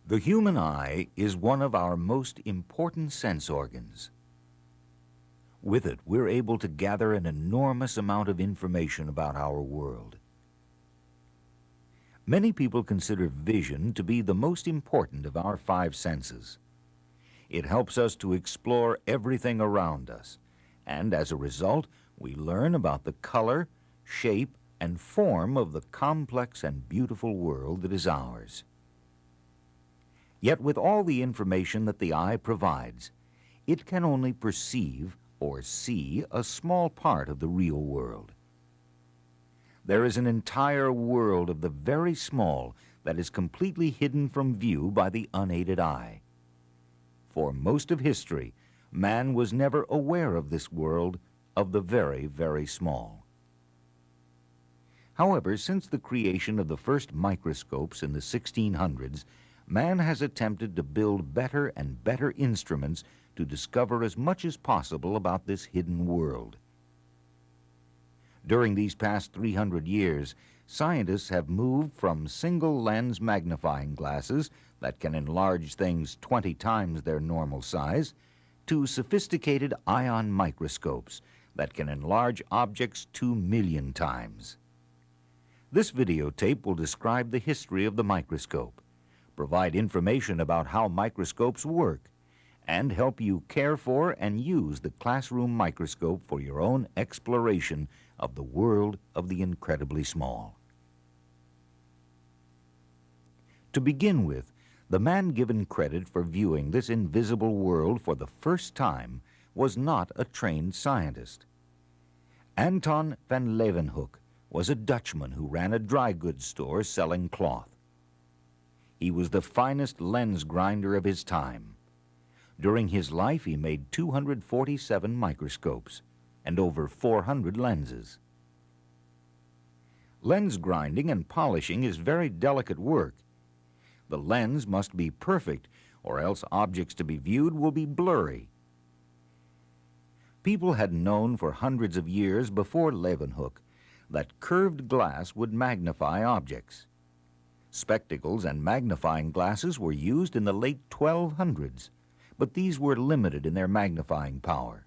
The human eye is one of our most important sense organs. With it, we're able to gather an enormous amount of information about our world. Many people consider vision to be the most important of our five senses. It helps us to explore everything around us, and as a result, we learn about the color, shape, and form of the complex and beautiful world that is ours. Yet with all the information that the eye provides, it can only perceive or see a small part of the real world. There is an entire world of the very small that is completely hidden from view by the unaided eye. For most of history, man was never aware of this world of the very, very small. However, since the creation of the first microscopes in the 1600s, man has attempted to build better and better instruments to discover as much as possible about this hidden world. During these past 300 years, scientists have moved from single-lens magnifying glasses that can enlarge things 20 times their normal size to sophisticated ion microscopes that can enlarge objects 2 million times. This videotape will describe the history of the microscope, provide information about how microscopes work, and help you care for and use the classroom microscope for your own exploration of the world of the incredibly small. To begin with, the man given credit for viewing this invisible world for the first time was not a trained scientist. Anton van Leeuwenhoek was a Dutchman who ran a dry goods store selling cloth. He was the finest lens grinder of his time. During his life, he made 247 microscopes and over 400 lenses. Lens grinding and polishing is very delicate work. The lens must be perfect, or else objects to be viewed will be blurry. People had known for hundreds of years before Leeuwenhoek that curved glass would magnify objects. Spectacles and magnifying glasses were used in the late 1200s, but these were limited in their magnifying power.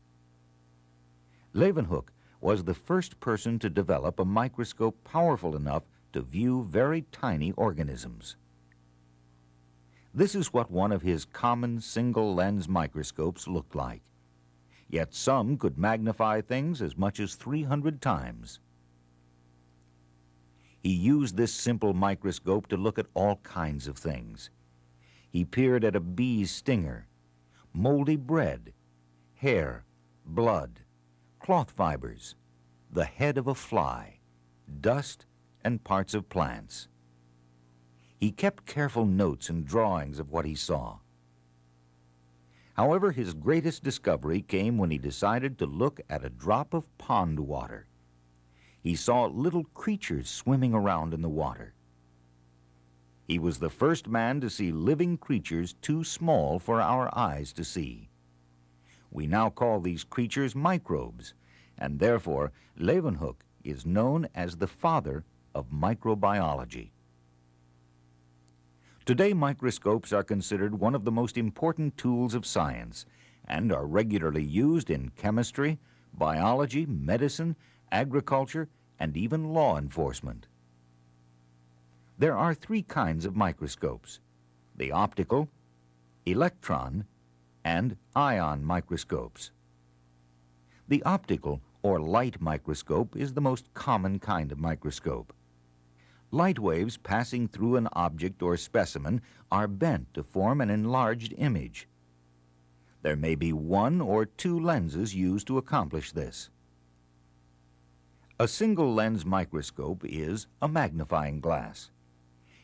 Leeuwenhoek was the first person to develop a microscope powerful enough to view very tiny organisms. This is what one of his common single-lens microscopes looked like. Yet some could magnify things as much as 300 times. He used this simple microscope to look at all kinds of things. He peered at a bee's stinger, moldy bread, hair, blood, cloth fibers, the head of a fly, dust, and parts of plants. He kept careful notes and drawings of what he saw. However, his greatest discovery came when he decided to look at a drop of pond water. He saw little creatures swimming around in the water. He was the first man to see living creatures too small for our eyes to see. We now call these creatures microbes, and therefore Leeuwenhoek is known as the father of microbiology. Today, microscopes are considered one of the most important tools of science and are regularly used in chemistry, biology, medicine, agriculture, and even law enforcement. There are three kinds of microscopes: the optical, electron, and ion microscopes. The optical or light microscope is the most common kind of microscope. Light waves passing through an object or specimen are bent to form an enlarged image. There may be one or two lenses used to accomplish this. A single-lens microscope is a magnifying glass.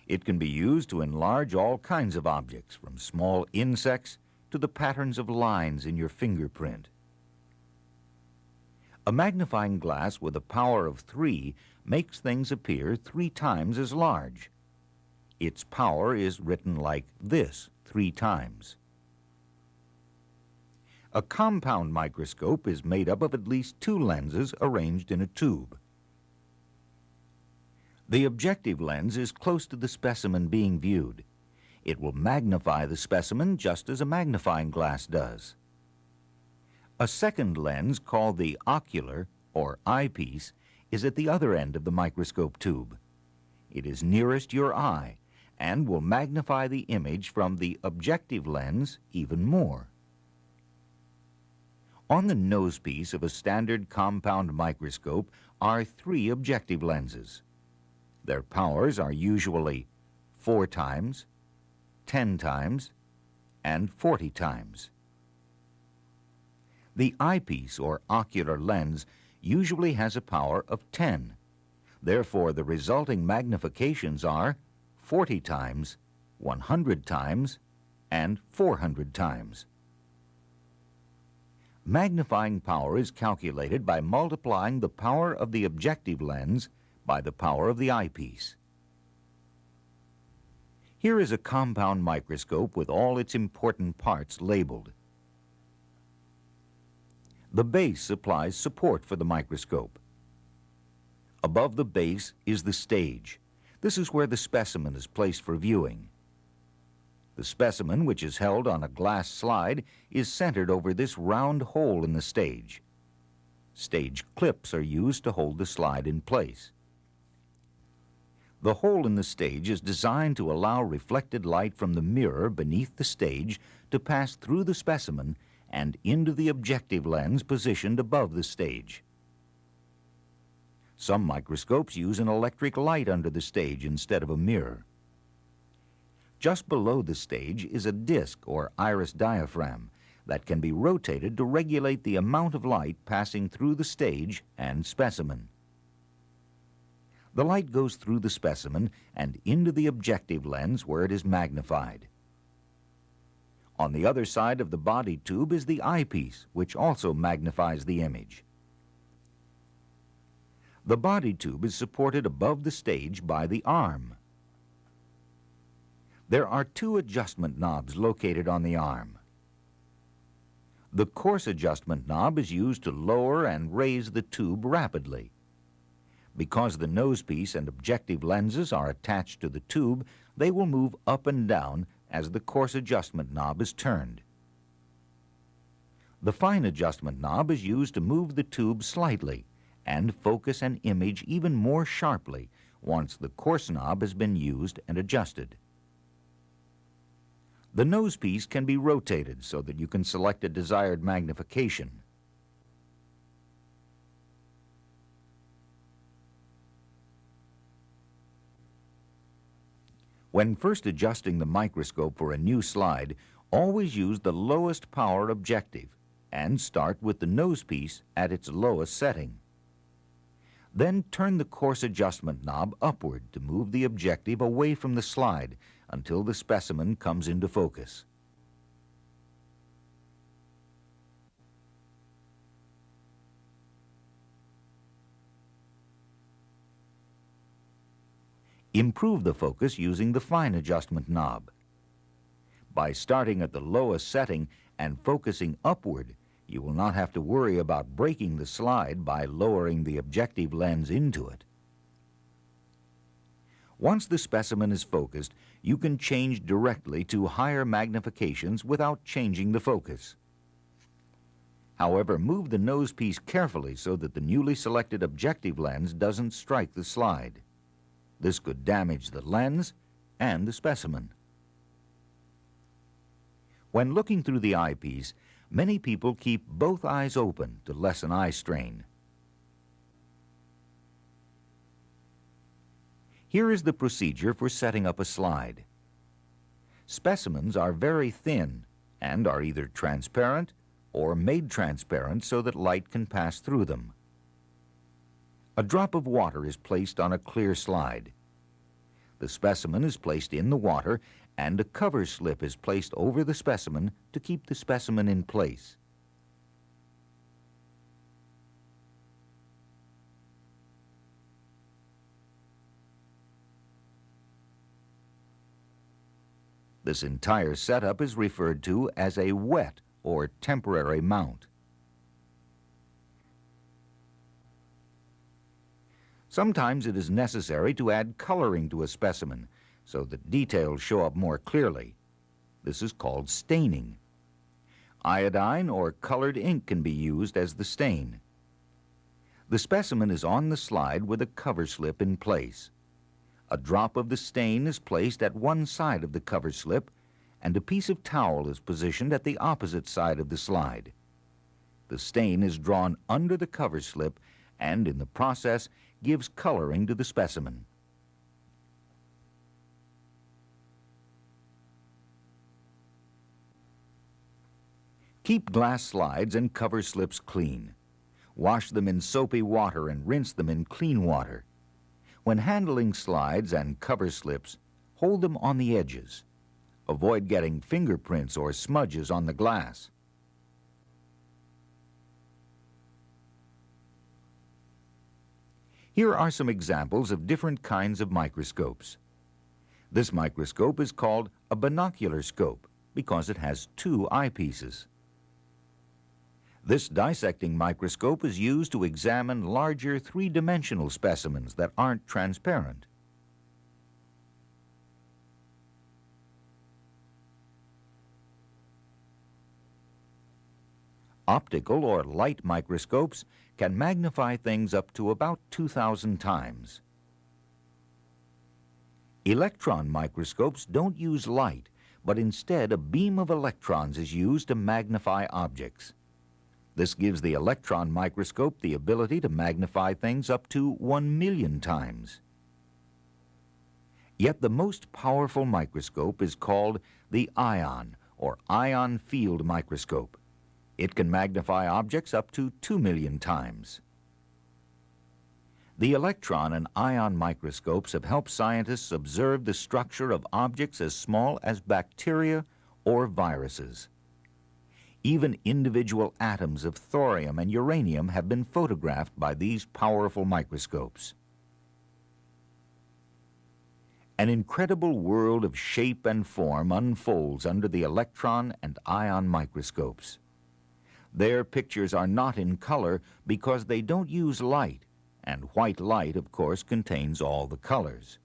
It can be used to enlarge all kinds of objects, from small insects to the patterns of lines in your fingerprint. A magnifying glass with a power of 3 makes things appear 3 times as large. Its power is written like this 3 times. A compound microscope is made up of at least 2 lenses arranged in a tube. The objective lens is close to the specimen being viewed. It will magnify the specimen just as a magnifying glass does. A second lens, called the ocular, or eyepiece, is at the other end of the microscope tube. It is nearest your eye and will magnify the image from the objective lens even more. On the nosepiece of a standard compound microscope are 3 objective lenses. Their powers are usually 4 times, 10 times, and 40 times. The eyepiece, or ocular lens, usually has a power of 10. Therefore, the resulting magnifications are 40 times, 100 times, and 400 times. Magnifying power is calculated by multiplying the power of the objective lens by the power of the eyepiece. Here is a compound microscope with all its important parts labeled. The base supplies support for the microscope. Above the base is the stage. This is where the specimen is placed for viewing. The specimen, which is held on a glass slide, is centered over this round hole in the stage. Stage clips are used to hold the slide in place. The hole in the stage is designed to allow reflected light from the mirror beneath the stage to pass through the specimen and into the objective lens positioned above the stage. Some microscopes use an electric light under the stage instead of a mirror. Just below the stage is a disc or iris diaphragm that can be rotated to regulate the amount of light passing through the stage and specimen. The light goes through the specimen and into the objective lens where it is magnified. On the other side of the body tube is the eyepiece, which also magnifies the image. The body tube is supported above the stage by the arm. There are 2 adjustment knobs located on the arm. The coarse adjustment knob is used to lower and raise the tube rapidly. Because the nosepiece and objective lenses are attached to the tube, they will move up and down as the coarse adjustment knob is turned. The fine adjustment knob is used to move the tube slightly and focus an image even more sharply once the coarse knob has been used and adjusted. The nosepiece can be rotated so that you can select a desired magnification. When first adjusting the microscope for a new slide, always use the lowest power objective and start with the nosepiece at its lowest setting. Then turn the coarse adjustment knob upward to move the objective away from the slide until the specimen comes into focus. Improve the focus using the fine adjustment knob. By starting at the lowest setting and focusing upward, you will not have to worry about breaking the slide by lowering the objective lens into it. Once the specimen is focused, you can change directly to higher magnifications without changing the focus. However, move the nosepiece carefully so that the newly selected objective lens doesn't strike the slide. This could damage the lens and the specimen. When looking through the eyepiece, many people keep both eyes open to lessen eye strain. Here is the procedure for setting up a slide. Specimens are very thin and are either transparent or made transparent so that light can pass through them. A drop of water is placed on a clear slide. The specimen is placed in the water and a cover slip is placed over the specimen to keep the specimen in place. This entire setup is referred to as a wet or temporary mount. Sometimes it is necessary to add coloring to a specimen, so that details show up more clearly. This is called staining. Iodine or colored ink can be used as the stain. The specimen is on the slide with a cover slip in place. A drop of the stain is placed at one side of the cover slip, and a piece of towel is positioned at the opposite side of the slide. The stain is drawn under the cover slip and, in the process, gives coloring to the specimen. Keep glass slides and cover slips clean. Wash them in soapy water and rinse them in clean water. When handling slides and cover slips, hold them on the edges. Avoid getting fingerprints or smudges on the glass. Here are some examples of different kinds of microscopes. This microscope is called a binocular scope because it has two eyepieces. This dissecting microscope is used to examine larger three-dimensional specimens that aren't transparent. Optical or light microscopes can magnify things up to about 2,000 times. Electron microscopes don't use light, but instead a beam of electrons is used to magnify objects. This gives the electron microscope the ability to magnify things up to 1,000,000 times. Yet the most powerful microscope is called the ion or ion field microscope. It can magnify objects up to 2,000,000 times. The electron and ion microscopes have helped scientists observe the structure of objects as small as bacteria or viruses. Even individual atoms of thorium and uranium have been photographed by these powerful microscopes. An incredible world of shape and form unfolds under the electron and ion microscopes. Their pictures are not in color because they don't use light, and white light, of course, contains all the colors.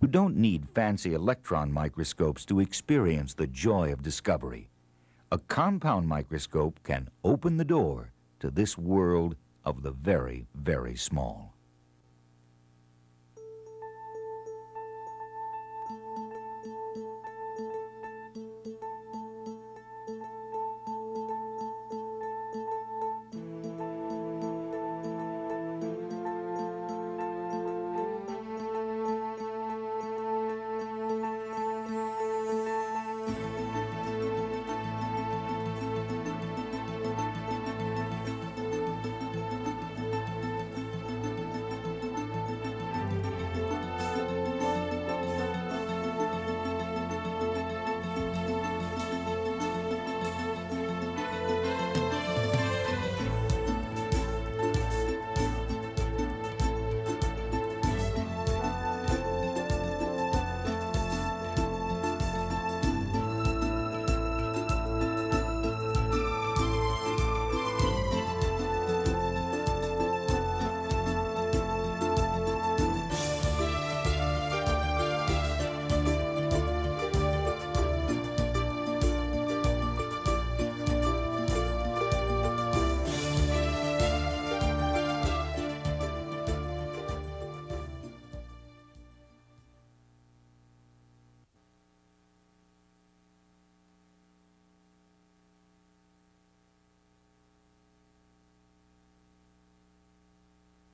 You don't need fancy electron microscopes to experience the joy of discovery. A compound microscope can open the door to this world of the very, very small.